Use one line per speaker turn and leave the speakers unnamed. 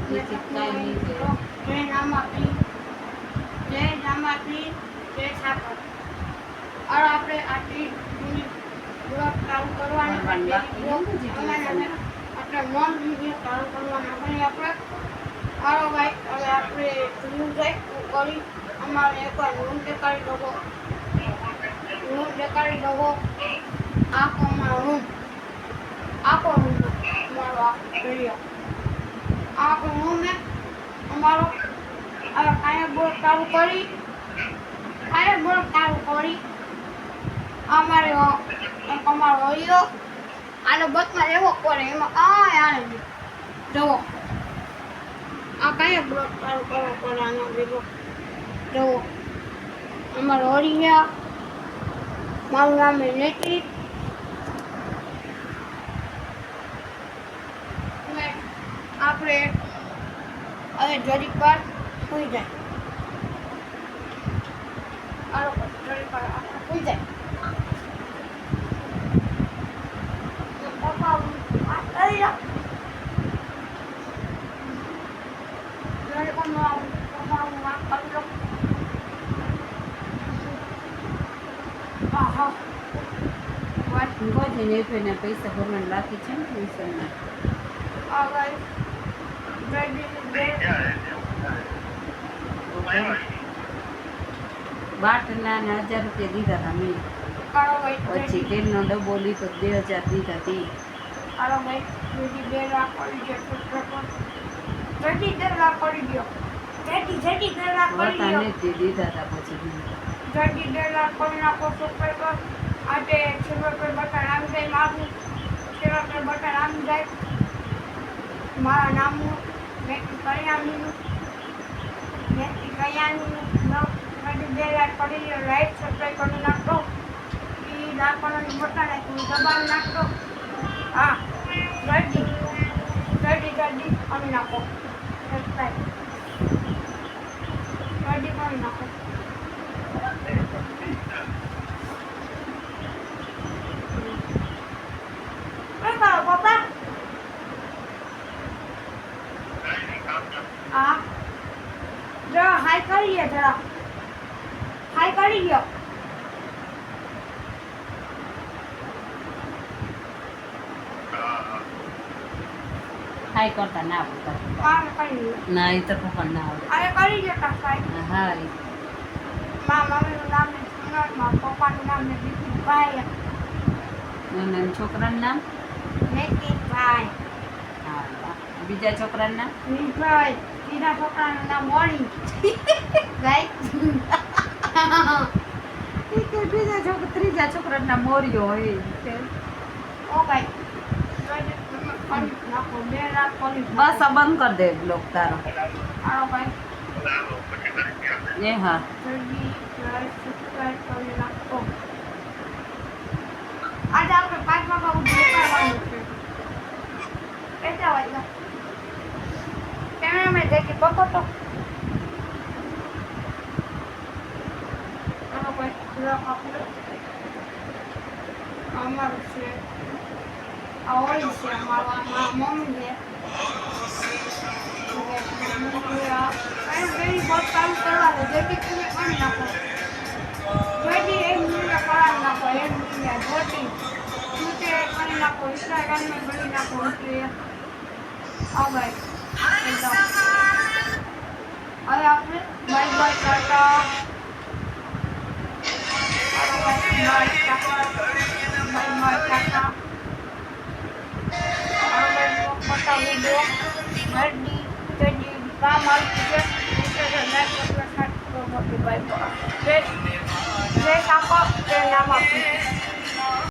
બીજી કાંઈ નહીં છે.
જે નામ આપી જે સાકર और આપણે આટલી બ્લોક ચાલુ કરવાની આપણે નોન વિડીયો ચાલુ કરવાના પણ આપણે આરો ભાઈ હવે આપણે જોયું જાય કરી અમારે એકવાર રૂમ દેખાડી દો આખો અમારો રૂમ અમારો આખો રૂમ ને અમારો હવે કાંઈ બોલ ચાલુ કરી અમારે અમારો હોયો આનો બસમાં રહેવો પડે એમાં કાંઈ આને નહીં જવો આ કાંઈ બ્લોક ચાલુ કરવો પડે આનો ભેગો જવો અમારો હોરિયા મારું નામ નેટી આપણે હવે જરીક વાર સુઈ જાય જરીક વાર આપણે સુઈ જાય
પૈસા ભરવાનું બાકી છે ને ટ્યુશનના. બાટના ને 1000 રૂપિયા દીધા હતા મેં. પછી તેલનો ડબ્બો લીધો 2000 દીધા તે. દીધા હતા પછી
આજે સિલ્વર પર બટન આવી જાય મારું સિલ્વર પર બટન આવી જાય મારા નામનું મેથી કરિયાણીનું બે લાખ પડી ગયો લાઈટ સબસ્ક્રાઈબ કરી નાખતો એ લાખવાનું બટન દબાવી નાખતો હા જલ્દી કરી નાખો સબસ્ક્રાઈબ જલ્દી કરી નાખો પપ્પા હા જરા હાઈ કરીએ જરા હાઈ કરી ગયો
હાઈ કરતા ના આવડતા ના એ તો પપ્પા ના આવડે
અરે કરી જતા હાઈ
હા
મમ્મીનું નામ ને સુનરમાં પપ્પાનું નામ ને દીકુભાઈ
અને છોકરાનું નામ
મેકીભાઈ
હા બીજા છોકરાનું નામ
વિભાઈ બીજા છોકરાનું નામ મોણી
ત્રીજા છોકરાનું નામ મોરિયો હોય
ઓ ભાઈ નાખો 2 લાખ કરી
બસ આ બંધ કરી દે બ્લોક તારો
આવો ભાઈ
એ હા
જલ્દી સબસ્ક્રાઇબ કરી નાખો આજે આપણે 5 વાગ્યા સુધી કરવાનું છે કેટલા વાગ્યા કેમેરામેન દેખી પકો તો આનો કોઈ બ્લોક આપણે અમારું છે આ ઓલી છે અમારું મમ્મી છે बहुत काम करवा दो जेटी तुम्हें पानी नाखो जेटी एक मिनट पानी नाखो एक मिनट जेटी तुझे पानी नाखो इंस्टाग्राम में बड़ी नाखो इसलिए आओ भाई अरे आपने bye bye tata bye tata पता वीडियो हड्डी चड्डी काम आती है जय नाम